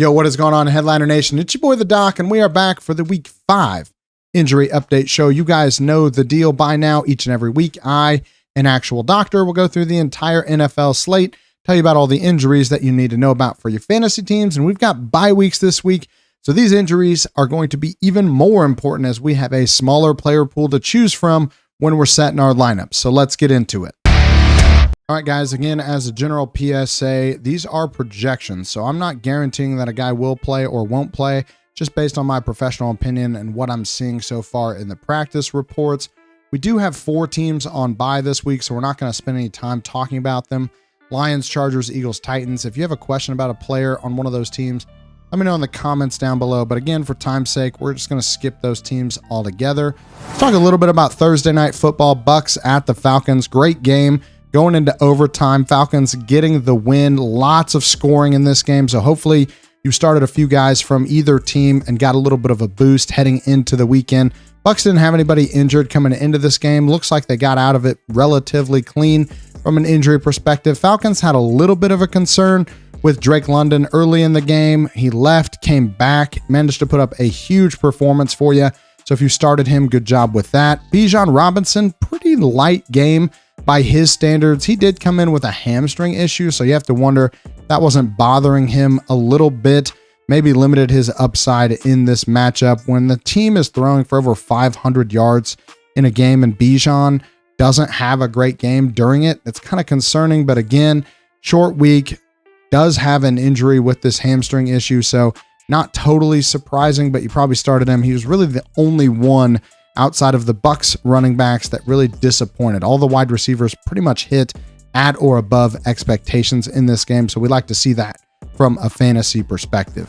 Yo, what is going on, Headliner Nation? It's your boy, The Doc, and we are back for the Week 5 Injury Update Show. You guys know the deal by now. Each and every week, I, an actual doctor, will go through the entire NFL slate, tell you about all the injuries that you need to know about for your fantasy teams, and we've got bye weeks this week, so these injuries are going to be even more important as we have a smaller player pool to choose from when we're setting our lineups. So let's get into it. All right, guys, again, as a general PSA, these are projections, so I'm not guaranteeing that a guy will play or won't play, just based on my professional opinion and what I'm seeing so far in the practice reports. We do have 4 teams on bye this week, so we're not going to spend any time talking about them. Lions, Chargers, Eagles, Titans. If you have a question about a player on one of those teams, let me know in the comments down below. But again, for time's sake, we're just going to skip those teams altogether. Let's talk a little bit about Thursday Night Football. Bucks at the Falcons. Great game. Going into overtime, Falcons getting the win. Lots of scoring in this game, so hopefully you started a few guys from either team and got a little bit of a boost heading into the weekend. Bucks didn't have anybody injured coming into this game. Looks like they got out of it relatively clean from an injury perspective. Falcons had a little bit of a concern with Drake London early in the game. He left, came back, managed to put up a huge performance for you. So if you started him, good job with that. Bijan Robinson, pretty light game by his standards. He did come in with a hamstring issue, so you have to wonder if that wasn't bothering him a little bit, maybe limited his upside in this matchup. When the team is throwing for over 500 yards in a game and Bijan doesn't have a great game during it, it's kind of concerning. But again, short week, does have an injury with this hamstring issue, so not totally surprising, but you probably started him. He was really the only one outside of the Bucks running backs that really disappointed. All the wide receivers pretty much hit at or above expectations in this game, so we like to see that from a fantasy perspective.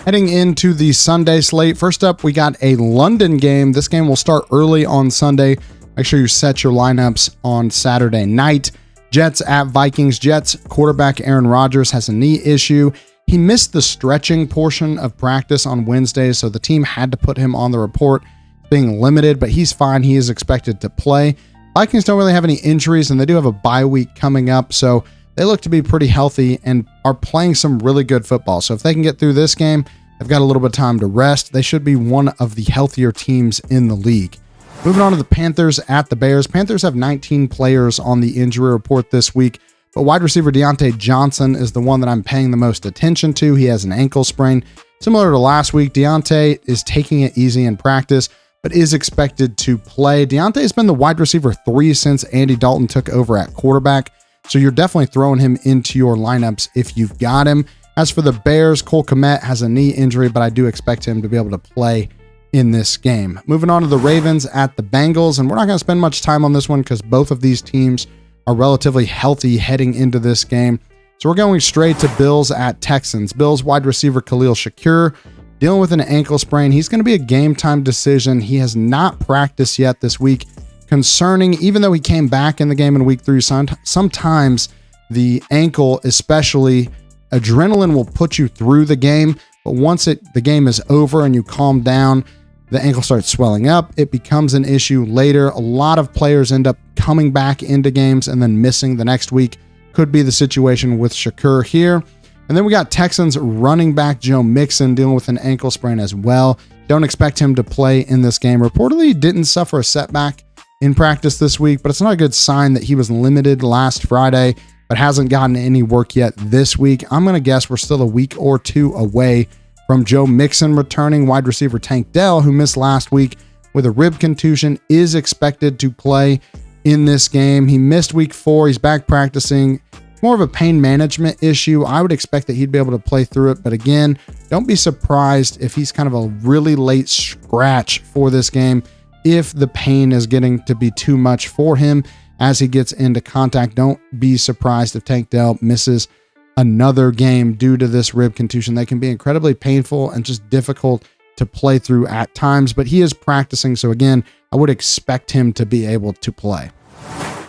Heading into the Sunday slate, first up, we got a London game. This game will start early on Sunday. Make sure you set your lineups on Saturday night. Jets at Vikings. Jets quarterback Aaron Rodgers has a knee issue. He missed the stretching portion of practice on Wednesday, so the team had to put him on the report, being limited, but he's fine. He is expected to play. Vikings don't really have any injuries, and they do have a bye week coming up, so they look to be pretty healthy and are playing some really good football. So if they can get through this game, they've got a little bit of time to rest. They should be one of the healthier teams in the league. Moving on to the Panthers at the Bears. Panthers have 19 players on the injury report this week, but wide receiver Deontay Johnson is the one that I'm paying the most attention to. He has an ankle sprain. Similar to last week, Deontay is taking it easy in practice, but is expected to play. Deontay has been the wide receiver 3 since Andy Dalton took over at quarterback, so you're definitely throwing him into your lineups if you've got him. As for the Bears, Cole Kmet has a knee injury, but I do expect him to be able to play in this game. Moving on to the Ravens at the Bengals, and we're not going to spend much time on this one because both of these teams are relatively healthy heading into this game. So we're going straight to Bills at Texans. Bills wide receiver Khalil Shakir dealing with an ankle sprain. He's going to be a game time decision. He has not practiced yet this week. Concerning, even though he came back in the game in week 3, sometimes the ankle, especially, adrenaline will put you through the game, but once the game is over and you calm down, the ankle starts swelling up. It becomes an issue later. A lot of players end up coming back into games and then missing the next week. Could be the situation with Shakur here. And then we got Texans running back Joe Mixon dealing with an ankle sprain as well. Don't expect him to play in this game. Reportedly, he didn't suffer a setback in practice this week, but it's not a good sign that he was limited last Friday, but hasn't gotten any work yet this week. I'm going to guess we're still a week or 2 away from Joe Mixon returning. Wide receiver Tank Dell, who missed last week with a rib contusion, is expected to play in this game. He missed week 4. He's back practicing. More of a pain management issue. I would expect that he'd be able to play through it, but again, don't be surprised if he's kind of a really late scratch for this game if the pain is getting to be too much for him as he gets into contact. Don't be surprised if Tank Dell misses another game due to this rib contusion. They can be incredibly painful and just difficult to play through at times, but he is practicing, so again, I would expect him to be able to play.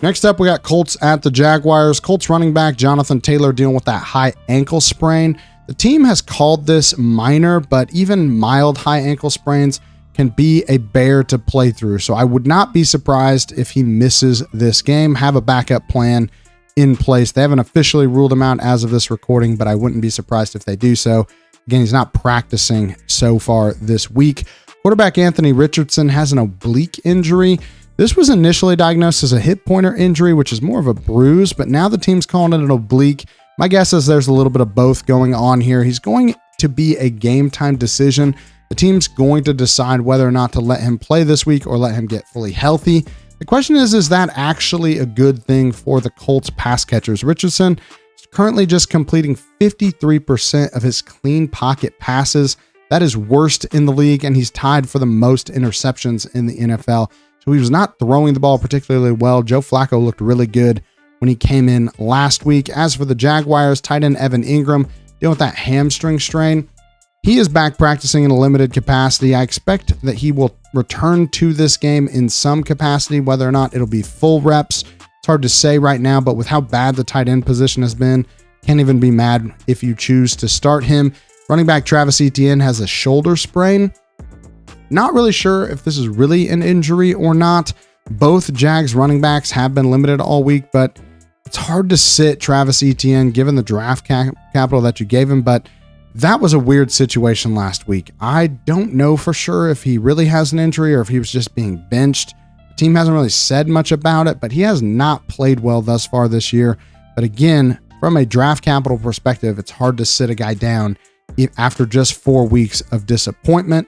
Next up, we got Colts at the Jaguars. Colts running back Jonathan Taylor dealing with that high ankle sprain. The team has called this minor, but even mild high ankle sprains can be a bear to play through. So I would not be surprised if he misses this game. Have a backup plan in place. They haven't officially ruled him out as of this recording, but I wouldn't be surprised if they do so. Again, he's not practicing so far this week. Quarterback Anthony Richardson has an oblique injury. This was initially diagnosed as a hip pointer injury, which is more of a bruise, but now the team's calling it an oblique. My guess is there's a little bit of both going on here. He's going to be a game time decision. The team's going to decide whether or not to let him play this week or let him get fully healthy. The question is that actually a good thing for the Colts pass catchers? Richardson is currently just completing 53% of his clean pocket passes. That is worst in the league, and he's tied for the most interceptions in the NFL. So he was not throwing the ball particularly well. Joe Flacco looked really good when he came in last week. As for the Jaguars, tight end Evan Ingram dealing with that hamstring strain. He is back practicing in a limited capacity. I expect that he will return to this game in some capacity. Whether or not it'll be full reps, it's hard to say right now, but with how bad the tight end position has been, can't even be mad if you choose to start him. Running back Travis Etienne has a shoulder sprain. Not really sure if this is really an injury or not. Both Jags running backs have been limited all week, but it's hard to sit Travis Etienne given the draft capital that you gave him, but that was a weird situation last week. I don't know for sure if he really has an injury or if he was just being benched. The team hasn't really said much about it, but he has not played well thus far this year. But again, from a draft capital perspective, it's hard to sit a guy down after just 4 weeks of disappointment.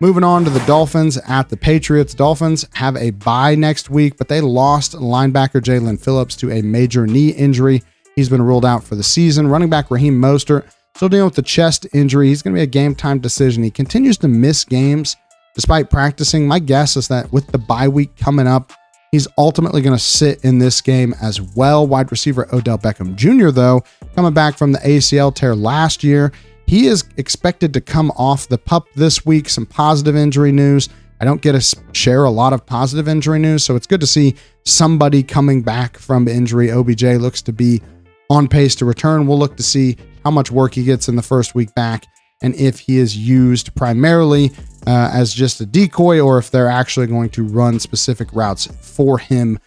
Moving on to the Dolphins at the Patriots. Dolphins have a bye next week, but they lost linebacker Jalen Phillips to a major knee injury. He's been ruled out for the season. Running back Raheem Mostert still dealing with the chest injury. He's going to be a game time decision. He continues to miss games despite practicing. My guess is that with the bye week coming up, he's ultimately going to sit in this game as well. Wide receiver Odell Beckham Jr., though, coming back from the ACL tear last year, he is expected to come off the PUP this week. Some positive injury news. I don't get to share a lot of positive injury news, so it's good to see somebody coming back from injury. OBJ looks to be on pace to return. We'll look to see how much work he gets in the first week back and if he is used primarily as just a decoy or if they're actually going to run specific routes for him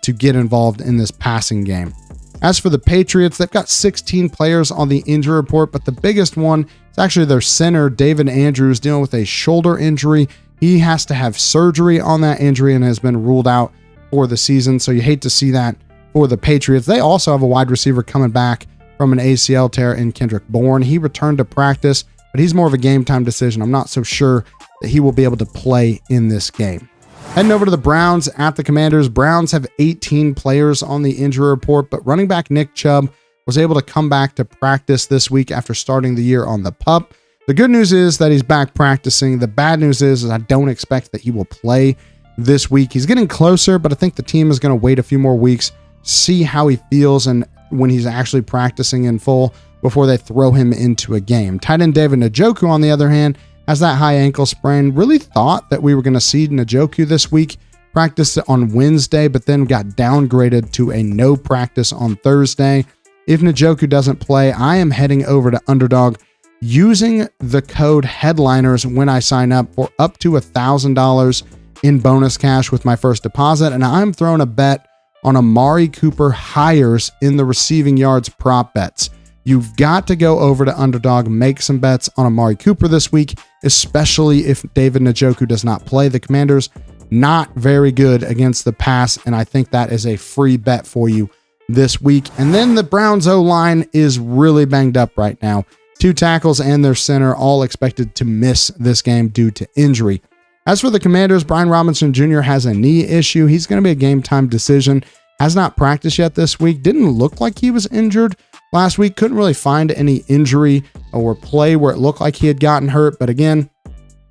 to get involved in this passing game. As for the Patriots, they've got 16 players on the injury report, but the biggest one is actually their center, David Andrews, dealing with a shoulder injury. He has to have surgery on that injury and has been ruled out for the season, so you hate to see that for the Patriots. They also have a wide receiver coming back from an ACL tear in Kendrick Bourne. He returned to practice, but he's more of a game time decision. I'm not so sure that he will be able to play in this game. Heading over to the Browns at the Commanders. Browns have 18 players on the injury report, but running back Nick Chubb was able to come back to practice this week after starting the year on the PUP. The good news is that he's back practicing. The bad news is I don't expect that he will play this week. He's getting closer, but I think the team is going to wait a few more weeks, see how he feels and when he's actually practicing in full before they throw him into a game. Tight end David Njoku, on the other hand, has that high ankle sprain. Really thought that we were going to see Njoku this week. Practiced on Wednesday, but then got downgraded to a no practice on Thursday. If Njoku doesn't play, I am heading over to Underdog using the code Headliners when I sign up for up to $1,000 in bonus cash with my first deposit. And I'm throwing a bet on Amari Cooper hires in the receiving yards prop bets. You've got to go over to Underdog, make some bets on Amari Cooper this week, especially if David Njoku does not play. The Commanders not very good against the pass, and I think that is a free bet for you this week. And then the Browns O-line is really banged up right now. 2 tackles and their center all expected to miss this game due to injury. As for the Commanders, Brian Robinson Jr. has a knee issue. He's going to be a game time decision. Has not practiced yet this week. Didn't look like he was injured last week. Couldn't really find any injury or play where it looked like he had gotten hurt. But again,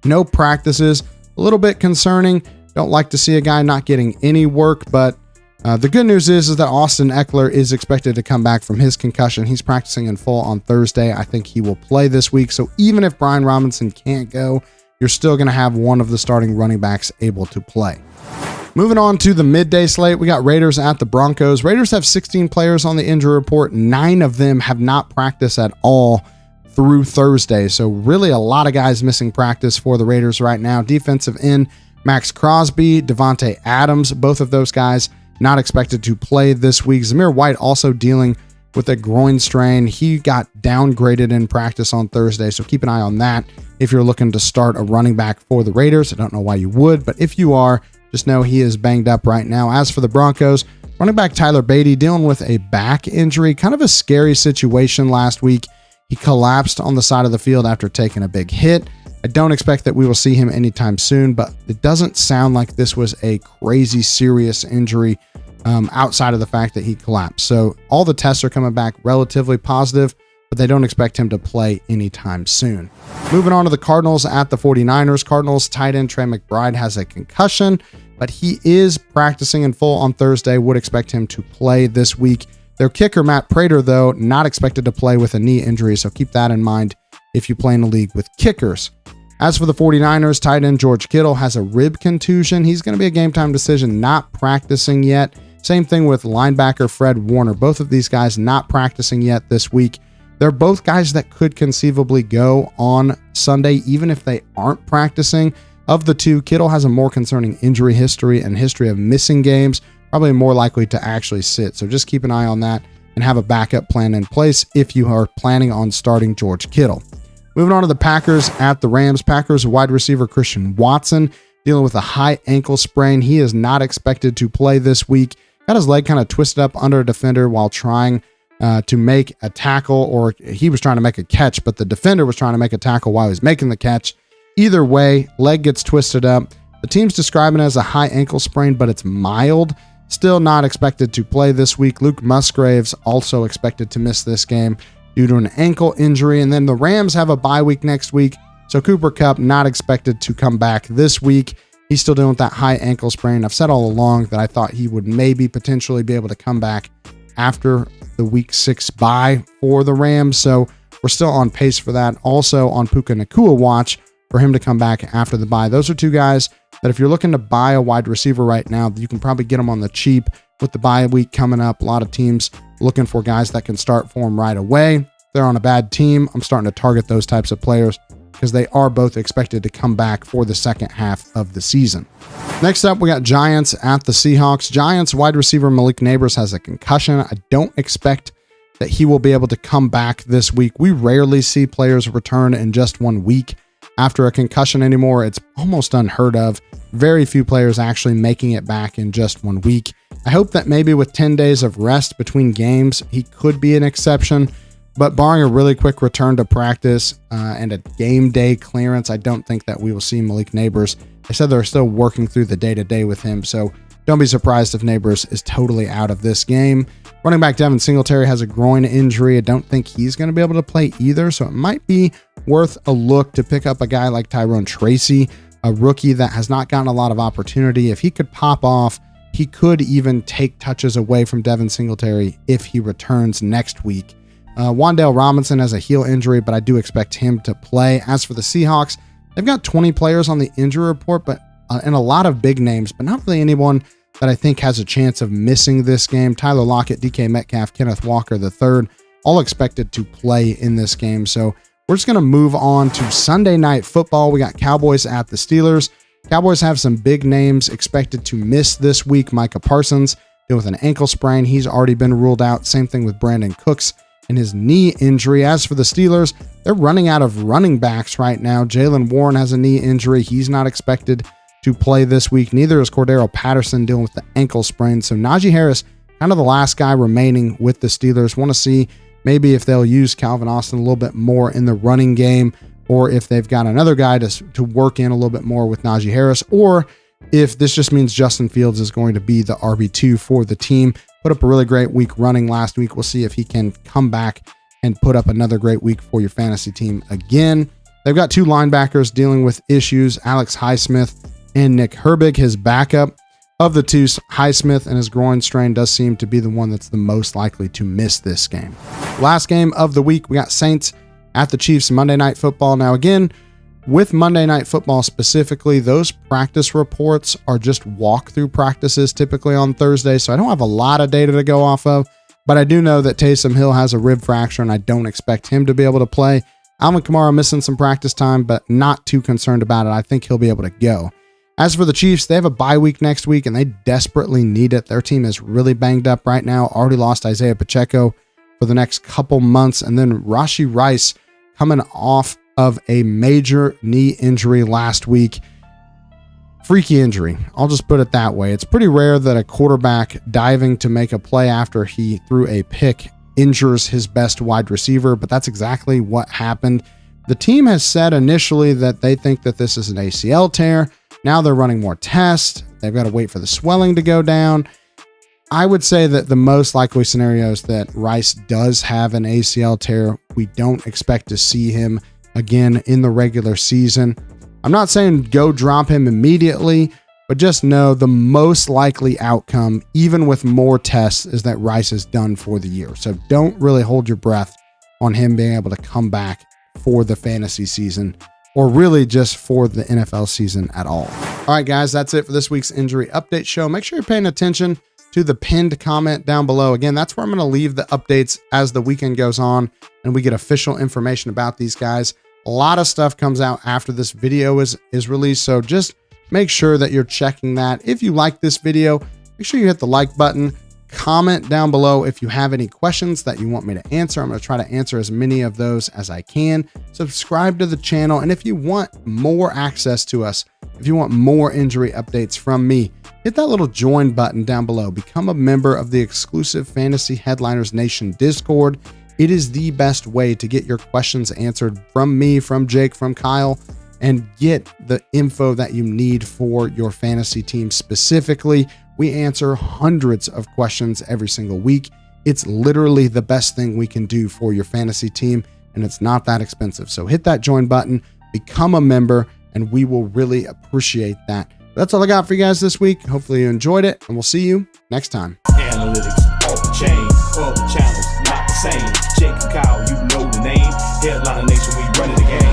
no practices. A little bit concerning. Don't like to see a guy not getting any work. But the good news is that Austin Eckler is expected to come back from his concussion. He's practicing in full on Thursday. I think he will play this week. So even if Brian Robinson can't go, you're still going to have one of the starting running backs able to play. Moving on to the midday slate, we got Raiders at the Broncos. Raiders have 16 players on the injury report. 9 of them have not practiced at all through Thursday. So really a lot of guys missing practice for the Raiders right now. Defensive end Max Crosby, Devontae Adams, both of those guys not expected to play this week. Zamir White also dealing with a groin strain. He got downgraded in practice on Thursday, so keep an eye on that if you're looking to start a running back for the Raiders. I don't know why you would, but if you are, just know he is banged up right now. As for the Broncos, running back Tyler Beatty dealing with a back injury, kind of a scary situation last week. He collapsed on the side of the field after taking a big hit. I don't expect that we will see him anytime soon, but it doesn't sound like this was a crazy serious injury outside of the fact that he collapsed. So all the tests are coming back relatively positive, but they don't expect him to play anytime soon. Moving on to the Cardinals at the 49ers. Cardinals tight end Trey McBride has a concussion, but he is practicing in full on Thursday. Would expect him to play this week. Their kicker, Matt Prater, though, not expected to play with a knee injury, so keep that in mind if you play in a league with kickers. As for the 49ers, tight end George Kittle has a rib contusion. He's going to be a game time decision, not practicing yet. Same thing with linebacker Fred Warner. Both of these guys not practicing yet this week. They're both guys that could conceivably go on Sunday, even if they aren't practicing. Of the two, Kittle has a more concerning injury history and history of missing games, probably more likely to actually sit. So just keep an eye on that and have a backup plan in place if you are planning on starting George Kittle. Moving on to the Packers at the Rams. Packers wide receiver Christian Watson dealing with a high ankle sprain. He is not expected to play this week. Got his leg kind of twisted up under a defender while trying to make a tackle, or he was trying to make a catch, but the defender was trying to make a tackle while he was making the catch. Either way, leg gets twisted up. The team's describing it as a high ankle sprain, but it's mild. Still not expected to play this week. Luke Musgraves also expected to miss this game due to an ankle injury. And then the Rams have a bye week next week, so Cooper Kupp not expected to come back this week. He's still dealing with that high ankle sprain. I've said all along that I thought he would maybe potentially be able to come back after the week 6 bye for the Rams, so we're still on pace for that. Also on Puka Nacua watch for him to come back after the bye. Those are two guys that if you're looking to buy a wide receiver right now, you can probably get them on the cheap with the bye week coming up. A lot of teams looking for guys that can start for them right away. If they're on a bad team, I'm starting to target those types of players because they are both expected to come back for the second half of the season. Next up, we got Giants at the Seahawks. Giants wide receiver Malik Nabers has a concussion. I don't expect that he will be able to come back this week. We rarely see players return in just 1 week after a concussion anymore. It's almost unheard of. Very few players actually making it back in just 1 week. I hope that maybe with 10 days of rest between games, he could be an exception. But barring a really quick return to practice and a game day clearance, I don't think that we will see Malik Nabers. I said they're still working through the day-to-day with him, so don't be surprised if Nabers is totally out of this game. Running back Devin Singletary has a groin injury. I don't think he's going to be able to play either, so it might be worth a look to pick up a guy like Tyrone Tracy, a rookie that has not gotten a lot of opportunity. If he could pop off, he could even take touches away from Devin Singletary if he returns next week. Wan'Dale Robinson has a heel injury, but I do expect him to play. As for the Seahawks, they've got 20 players on the injury report, but and a lot of big names, but not really anyone that I think has a chance of missing this game. Tyler Lockett, DK Metcalf, Kenneth Walker III, all expected to play in this game. So we're just going to move on to Sunday Night Football. We got Cowboys at the Steelers. Cowboys have some big names expected to miss this week. Micah Parsons dealing with an ankle sprain. He's already been ruled out. Same thing with Brandon Cooks and his knee injury. As for the Steelers, they're running out of running backs right now. Jaylen Warren has a knee injury. He's not expected to play this week. Neither is Cordero Patterson dealing with the ankle sprain. So Najee Harris, kind of the last guy remaining with the Steelers. Want to see maybe if they'll use Calvin Austin a little bit more in the running game, or if they've got another guy to work in a little bit more with Najee Harris, or if this just means Justin Fields is going to be the RB2 for the team. Put up a really great week running last week. We'll see if he can come back and put up another great week for your fantasy team again. They've got two linebackers dealing with issues, Alex Highsmith and Nick Herbig, his backup. Of the two, Highsmith and his groin strain does seem to be the one that's the most likely to miss this game. Last game of the week, we got Saints at the Chiefs Monday Night Football. Now again, with Monday Night Football specifically, those practice reports are just walkthrough practices typically on Thursday, so I don't have a lot of data to go off of, but I do know that Taysom Hill has a rib fracture, and I don't expect him to be able to play. Alvin Kamara missing some practice time, but not too concerned about it. I think he'll be able to go. As for the Chiefs, they have a bye week next week, and they desperately need it. Their team is really banged up right now. Already lost Isaiah Pacheco for the next couple months. And then Rashee Rice coming off of a major knee injury last week. Freaky injury. I'll just put it that way. It's pretty rare that a quarterback diving to make a play after he threw a pick injures his best wide receiver, but that's exactly what happened. The team has said initially that they think that this is an ACL tear. Now they're running more tests. They've got to wait for the swelling to go down. I would say that the most likely scenario is that Rice does have an ACL tear. We don't expect to see him again in the regular season. I'm not saying go drop him immediately, but just know the most likely outcome, even with more tests, is that Rice is done for the year. So don't really hold your breath on him being able to come back for the fantasy season, or really just for the NFL season at all. All right, guys, that's it for this week's injury update show. Make sure you're paying attention to the pinned comment down below. Again, that's where I'm going to leave the updates as the weekend goes on and we get official information about these guys. A lot of stuff comes out after this video is released, so just make sure that you're checking that. If you like this video, make sure you hit the like button. Comment down below if you have any questions that you want me to answer. I'm going to try to answer as many of those as I can. Subscribe to the channel, and if you want more access to us, if you want more injury updates from me, hit that little join button down below. Become a member of the exclusive Fantasy Headliners Nation Discord. It is the best way to get your questions answered from me, from Jake, from Kyle, and get the info that you need for your fantasy team specifically. We answer hundreds of questions every single week. It's literally the best thing we can do for your fantasy team, and it's not that expensive. So hit that join button, become a member, and we will really appreciate that. That's all I got for you guys this week. Hopefully you enjoyed it, and we'll see you next time. Analytics off the chain, all the channels not the same. Jake and Kyle, you know the name. Headliner Nation, we running the game.